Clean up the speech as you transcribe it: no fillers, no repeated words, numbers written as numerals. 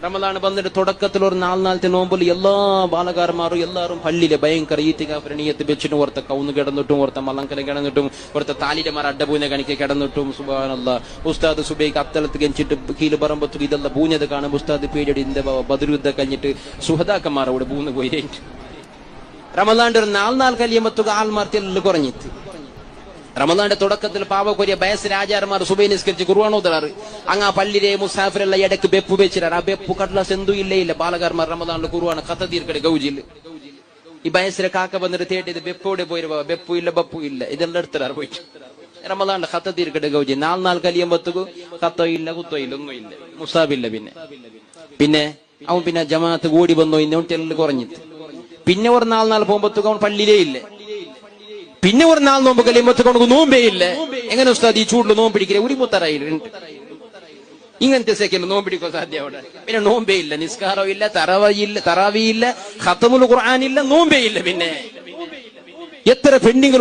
റമദാൻ വന്നിട്ട് തുടക്കത്തിൽ ഒരു നാളത്തെ നോമ്പിൽ എല്ലാ ബാലകാരന്മാരും എല്ലാവരും പള്ളിയിലെ ഭയങ്കര ഈത്തികാഫ്രണീയത്ത് വെച്ചിട്ടും ഓർത്ത കൗന്ന് കിടന്നിട്ടും ഓർത്ത മലങ്കല കിടന്നിട്ടും ഓർത്ത താലിരമാർ അഡ്ഡപൂനെ കണിക്ക് കിടന്നിട്ടും സുബ്ഹാനല്ലാഹ് ഉസ്താദ് സുബൈക്ക് അത്തലത്ത് കെഞ്ചിട്ട് കീല് പറമ്പത്തു ഇതെല്ലാം പൂഞ്ഞത് കാണും ഉസ്താദ് പേടിയുടെ ഇന്ത ബദറുദ്ധ കഴിഞ്ഞിട്ട് സുഹദാക്കന്മാരോട് പൂന്ന് പോയി റമദാന്റെ ഒരു നാൾ കഴിയുമ്പത്തുക ആൾമാർത്തിയെല്ലാം കുറഞ്ഞിട്ട് റമദാന്റെ തുടക്കത്തിൽ പാവക്കൊരിയ ബയസ് രാജാർമാർ സുബൈ നിസ്കരിച്ച് കുർബാനോദറാറ് അങ്ങ് പള്ളിരെ മുസാഫിറെല്ലാം ഇടയ്ക്ക് ബെപ്പ് വെച്ചിട്ടാറ് ആ ബെപ്പ് കട്ലാസ് എന്തും ഇല്ല ബാലകാർമാർ റമദാനിലെ കുർബാന കഥ തീർക്കടെ ഗൗജില് ഈ ബയസിലെ കാക്ക വന്നിട്ട് തേട്ടിയത് ബെപ്പോടെ പോയി ബെപ്പു ഇല്ല ഇതെല്ലാം എടുത്തിടാറ് പോയിട്ട് റമദാനിലെ കഥ തീർക്കടെ ഗൗജി നാൾ കഴിയുമ്പത്തുക കത്തോ ഇല്ല കുത്തോ ഇല്ല ഒന്നും ഇല്ല മുസാബില്ല പിന്നെ അവൻ പിന്നെ ജമാഅത്ത് ഓടി വന്നോ ഇന്നോട്ടെല്ലാം കുറഞ്ഞിട്ട് പിന്നെ ഒരു നാൾ പോകുമ്പത്തുക അവൻ പള്ളിയിലേ ഇല്ല പിന്നെ ഒരു നാൾ നോമ്പ് കഴിയുമ്പോ നോമ്പേ ഇല്ല എങ്ങനെ ഉസ്താദ് ഈ ചൂടില് നോമ്പ് പിടിക്കില്ല ഉരിമുത്തറയിലുണ്ട് ഇങ്ങനത്തെ സെക്കൻഡ് നോമ്പ് പിടിക്കാൻ സാധ്യ അവിടെ പിന്നെ നോമ്പേ ഇല്ല നിസ്കാരം ഇല്ല തറാവിയില്ല ഖത്തമുൽ ഖുർആൻ ഇല്ല നോമ്പേ ഇല്ല പിന്നെ എത്ര പെണ്ണിങ്ങൾ